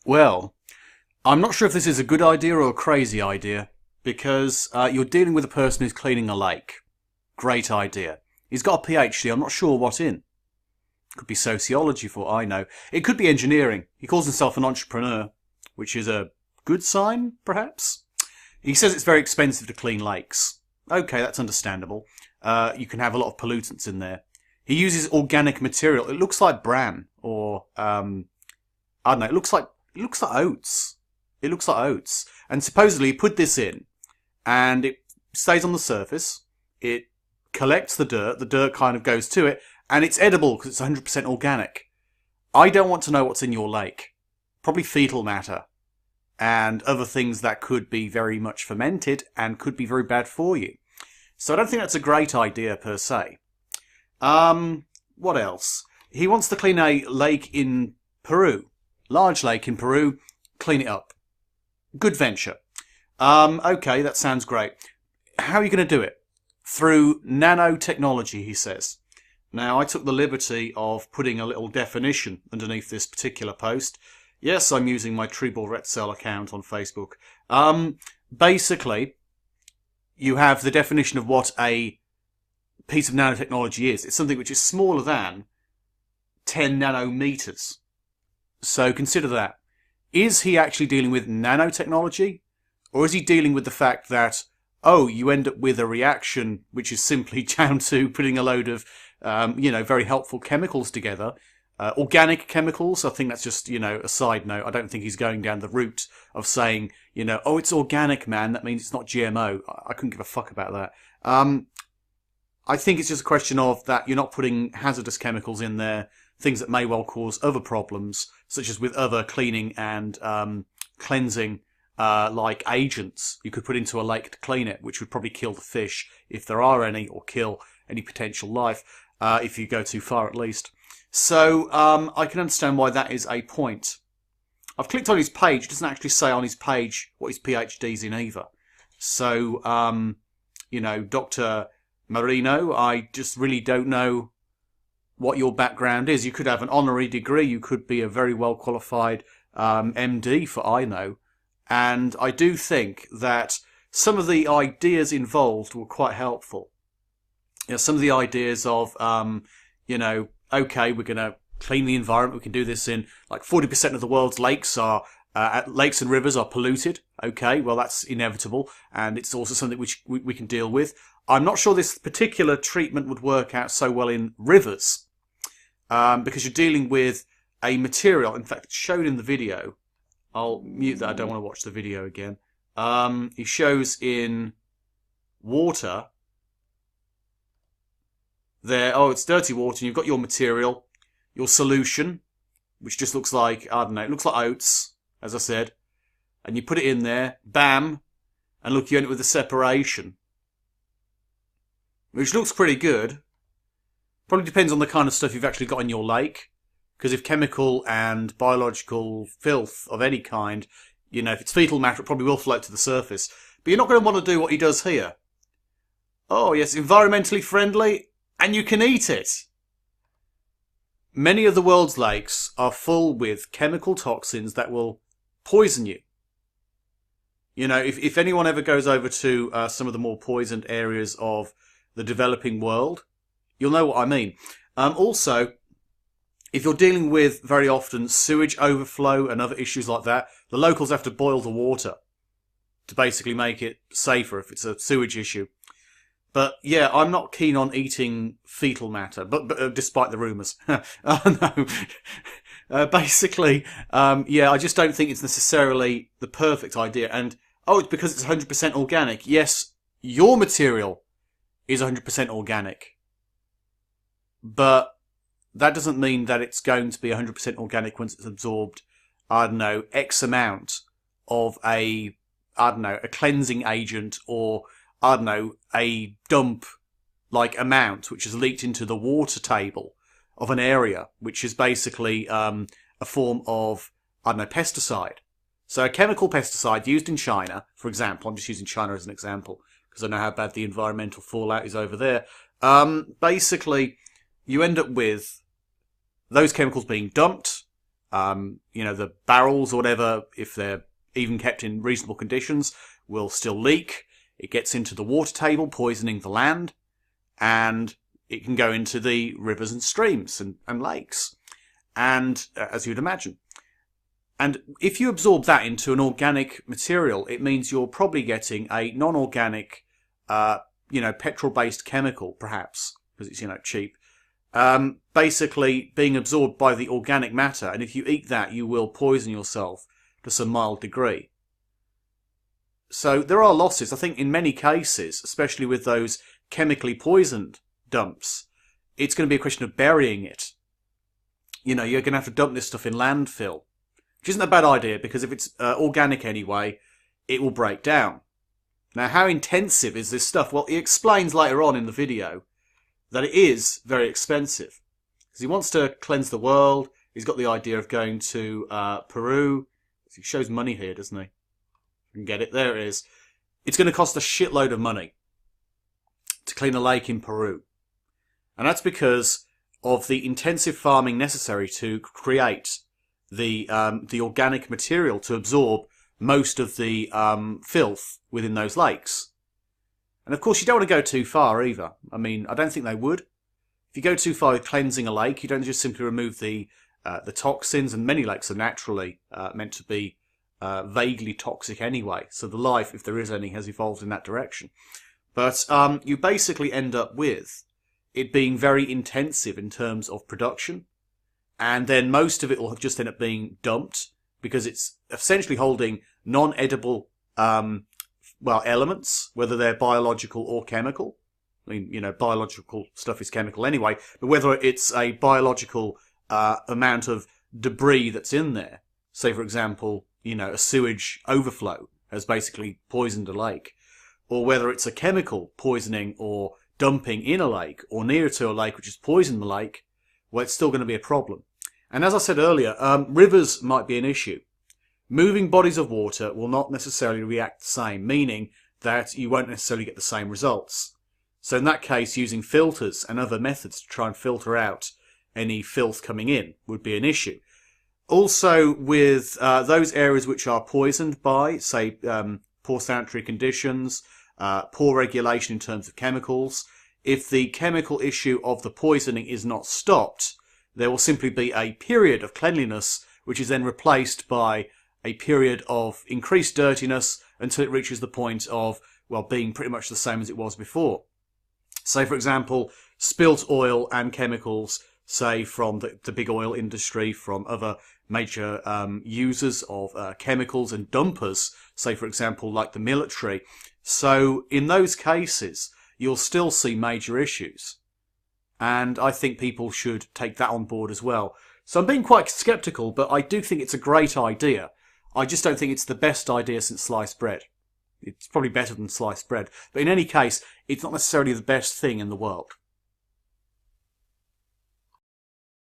Well, I'm not sure if this is a good idea or a crazy idea, because you're dealing with a person who's cleaning a lake. Great idea. He's got a PhD, I'm not sure what in. Could be sociology for all I know. It could be engineering. He calls himself an entrepreneur, which is a good sign, perhaps. He says it's very expensive to clean lakes. Okay, that's understandable. You can have a lot of pollutants in there. He uses organic material. It looks like bran, or I don't know. It looks like oats. It looks like oats. And supposedly he put this in, and it stays on the surface. It collects the dirt. The dirt kind of goes to it, and it's edible because it's 100% organic. I don't want to know what's in your lake. Probably fetal matter and other things that could be very much fermented and could be very bad for you. So I don't think that's a great idea per se. What else? He wants to clean a lake in Peru. Large lake in Peru. Clean it up. Good venture. Okay, that sounds great. How are you going to do it? Through nanotechnology, he says. Now, I took the liberty of putting a little definition underneath this particular post. Yes, I'm using my Treble Retzel account on Facebook. Basically, you have the definition of what a piece of nanotechnology is. It's something which is smaller than 10 nanometers. So consider that. Is he actually dealing with nanotechnology? Or is he dealing with the fact that, oh, you end up with a reaction which is simply down to putting a load of, very helpful chemicals together? Organic chemicals, I think that's just, a side note. I don't think he's going down the route of saying, oh, it's organic, man. That means it's not GMO. I couldn't give a fuck about that. I think it's just a question of that you're not putting hazardous chemicals in there, things that may well cause other problems, such as with other cleaning and cleansing like agents you could put into a lake to clean it, which would probably kill the fish if there are any, or kill any potential life if you go too far at least. So I can understand why that is a point. I've clicked on his page. It doesn't actually say on his page what his PhD's in either. So, Dr. Marino, I just really don't know what your background is. You could have an honorary degree. You could be a very well qualified MD, for I know. And I do think that some of the ideas involved were quite helpful. Some of the ideas of, okay, we're going to clean the environment. We can do this in like 40% of the world's lakes lakes and rivers are polluted. Okay, well, that's inevitable. And it's also something which we can deal with. I'm not sure this particular treatment would work out so well in rivers, because you're dealing with a material. In fact, it's shown in the video. I'll mute that. I don't want to watch the video again. He shows in water there. Oh, it's dirty water. And you've got your material, your solution, which just looks like, I don't know, it looks like oats, as I said. And you put it in there, bam, and look, you end up with a separation, which looks pretty good. Probably depends on the kind of stuff you've actually got in your lake. Because if chemical and biological filth of any kind, if it's fetal matter, it probably will float to the surface. But you're not going to want to do what he does here. Oh, yes, environmentally friendly, and you can eat it. Many of the world's lakes are full with chemical toxins that will poison you. If anyone ever goes over to some of the more poisoned areas of the developing world, you'll know what I mean. Also, if you're dealing with very often sewage overflow and other issues like that, the locals have to boil the water to basically make it safer if it's a sewage issue. But yeah, I'm not keen on eating fetal matter, but despite the rumours. No. Basically, I just don't think it's necessarily the perfect idea. And, it's because it's 100% organic. Yes, your material is 100% organic. But that doesn't mean that it's going to be 100% organic once it's absorbed, X amount of a cleansing agent, or, a dump, amount, which is leaked into the water table of an area, which is basically a form of, pesticide. So a chemical pesticide used in China, for example, I'm just using China as an example, because I know how bad the environmental fallout is over there. Basically, you end up with those chemicals being dumped, The barrels or whatever, if they're even kept in reasonable conditions, will still leak. It gets into the water table, poisoning the land, and it can go into the rivers and streams and lakes, and as you'd imagine. And if you absorb that into an organic material, it means you're probably getting a non-organic, petrol-based chemical, perhaps, because it's, cheap, basically being absorbed by the organic matter. And if you eat that, you will poison yourself to some mild degree. So there are losses. I think in many cases, especially with those chemically poisoned dumps, it's going to be a question of burying it. You're going to have to dump this stuff in landfill, which isn't a bad idea, because if it's organic anyway, it will break down. Now, how intensive is this stuff? Well, he explains later on in the video that it is very expensive, because he wants to cleanse the world. He's got the idea of going to Peru. He shows money here, doesn't he? You can get it. There it is. It's going to cost a shitload of money to clean a lake in Peru. And that's because of the intensive farming necessary to create the organic material to absorb most of the filth within those lakes. And of course, you don't want to go too far either. I mean, I don't think they would. If you go too far with cleansing a lake, you don't just simply remove the toxins, and many lakes are naturally meant to be vaguely toxic anyway. So the life, if there is any, has evolved in that direction. But you basically end up with it being very intensive in terms of production, and then most of it will just end up being dumped, because it's essentially holding non-edible elements, whether they're biological or chemical. I mean, biological stuff is chemical anyway, but whether it's a biological amount of debris that's in there, say for example, a sewage overflow has basically poisoned a lake, or whether it's a chemical poisoning or dumping in a lake or near to a lake which has poisoned the lake, well, it's still going to be a problem. And as I said earlier, rivers might be an issue. Moving bodies of water will not necessarily react the same, meaning that you won't necessarily get the same results. So in that case, using filters and other methods to try and filter out any filth coming in would be an issue. Also, with those areas which are poisoned by, say, poor sanitary conditions, poor regulation in terms of chemicals, if the chemical issue of the poisoning is not stopped, there will simply be a period of cleanliness which is then replaced by a period of increased dirtiness until it reaches the point of, well, being pretty much the same as it was before. Say, for example, spilt oil and chemicals, say from the big oil industry, from other major users of chemicals and dumpers, say, for example, like the military. So in those cases, you'll still see major issues. And I think people should take that on board as well. So I'm being quite sceptical, but I do think it's a great idea. I just don't think it's the best idea since sliced bread. It's probably better than sliced bread. But in any case, it's not necessarily the best thing in the world.